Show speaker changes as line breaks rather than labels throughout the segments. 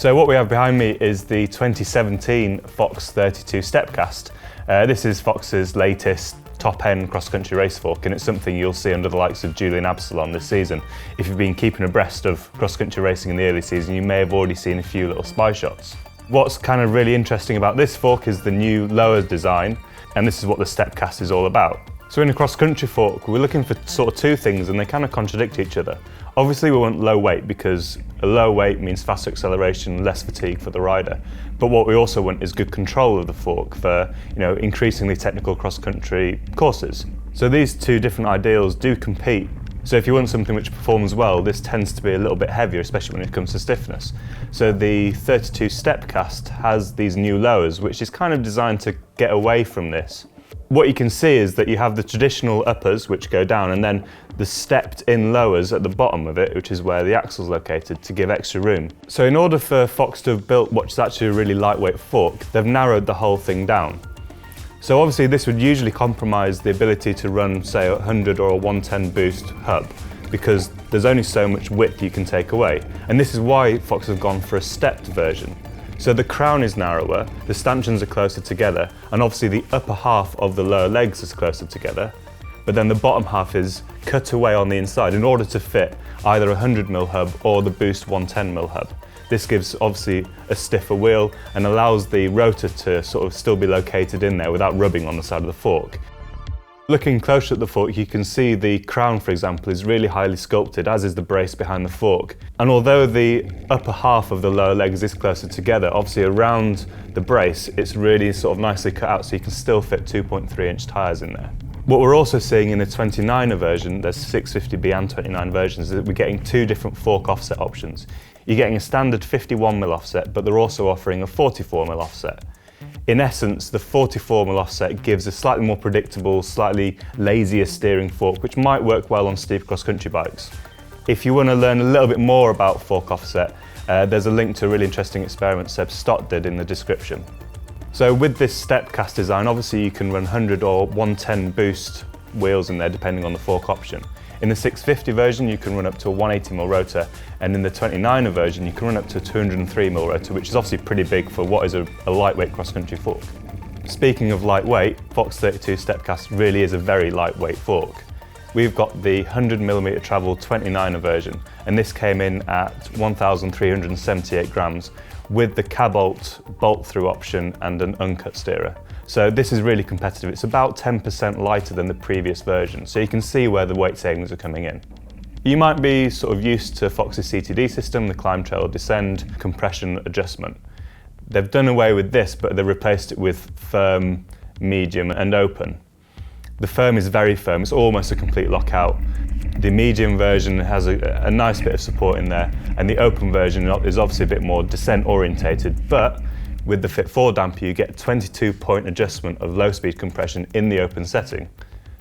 So what we have behind me is the 2017 Fox 32 Stepcast. This is Fox's latest top-end cross-country race fork, and it's something you'll see under the likes of Julian Absalon this season. If you've been keeping abreast of cross-country racing in the early season, you may have already seen a few little spy shots. What's kind of really interesting about this fork is the new lower design, and this is what the Stepcast is all about. So in a cross-country fork, we're looking for sort of two things, and they kind of contradict each other. Obviously we want low weight because a low weight means faster acceleration, less fatigue for the rider. But what we also want is good control of the fork for, increasingly technical cross-country courses. So these two different ideals do compete. So if you want something which performs well, this tends to be a little bit heavier, especially when it comes to stiffness. So the 32 Stepcast has these new lowers, which is kind of designed to get away from this. What you can see is that you have the traditional uppers which go down, and then the stepped in lowers at the bottom of it, which is where the axle's located, to give extra room. So in order for Fox to have built what's actually a really lightweight fork, they've narrowed the whole thing down. So obviously this would usually compromise the ability to run, say, a 100 or a 110 boost hub, because there's only so much width you can take away. And this is why Fox have gone for a stepped version. So the crown is narrower, the stanchions are closer together, and obviously the upper half of the lower legs is closer together, but then the bottom half is cut away on the inside in order to fit either a 100mm hub or the Boost 110mm hub. This gives obviously a stiffer wheel and allows the rotor to sort of still be located in there without rubbing on the side of the fork. Looking closer at the fork, you can see the crown, for example, is really highly sculpted, as is the brace behind the fork. And although the upper half of the lower legs is closer together, obviously around the brace, it's really sort of nicely cut out so you can still fit 2.3-inch tyres in there. What we're also seeing in the 29er version, there's 650B and 29 versions, is that we're getting two different fork offset options. You're getting a standard 51mm offset, but they're also offering a 44mm offset. In essence, the 44mm offset gives a slightly more predictable, slightly lazier steering fork, which might work well on steep cross-country bikes. If you want to learn a little bit more about fork offset, there's a link to a really interesting experiment Seb Stott did in the description. So with this Stepcast design, obviously you can run 100 or 110 boost wheels in there depending on the fork option. In the 650 version you can run up to a 180mm rotor, and in the 29er version you can run up to a 203mm rotor, which is obviously pretty big for what is a lightweight cross-country fork. Speaking of lightweight, Fox 32 Stepcast really is a very lightweight fork. We've got the 100mm travel 29er version, and this came in at 1,378 grams with the Cabolt bolt-through option and an uncut steerer. So this is really competitive. It's about 10% lighter than the previous version, so you can see where the weight savings are coming in. You might be sort of used to Fox's CTD system, the climb, trail, descend, compression adjustment. They've done away with this, but they've replaced it with firm, medium and open. The firm is very firm, it's almost a complete lockout. The medium version has a nice bit of support in there, and the open version is obviously a bit more descent orientated, but with the Fit 4 damper you get a 22-point adjustment of low speed compression in the open setting.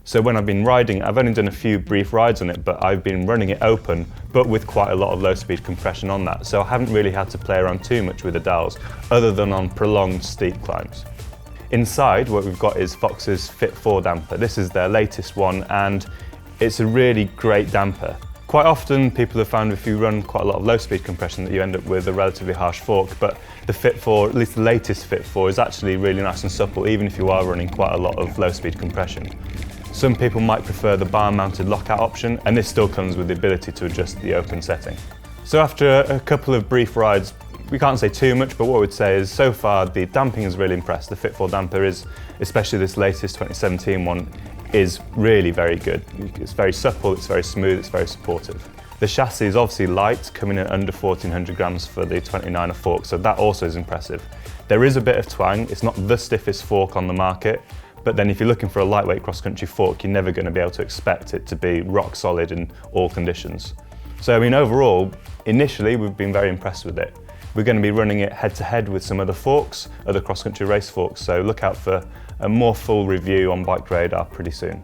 So when I've been riding it, I've only done a few brief rides on it, but I've been running it open, but with quite a lot of low speed compression on that. So I haven't really had to play around too much with the dials, other than on prolonged steep climbs. Inside, what we've got is Fox's Fit 4 damper. This is their latest one, and it's a really great damper. Quite often people have found if you run quite a lot of low speed compression that you end up with a relatively harsh fork, but the Fit 4, at least the latest Fit 4, is actually really nice and supple even if you are running quite a lot of low speed compression. Some people might prefer the bar mounted lockout option, and this still comes with the ability to adjust the open setting. So after a couple of brief rides, we can't say too much, but what we'd say is so far the damping has really impressed. The Fit 4 damper is, especially this latest 2017 one, is really very good. It's very supple, it's very smooth, it's very supportive. The chassis is obviously light, coming in under 1,400 grams for the 29er fork, so that also is impressive. There is a bit of twang, it's not the stiffest fork on the market, but then if you're looking for a lightweight cross-country fork, you're never going to be able to expect it to be rock solid in all conditions. So I mean, overall, initially we've been very impressed with it. We're going to be running it head-to-head with some other forks, other cross-country race forks, so look out for a more full review on BikeRadar pretty soon.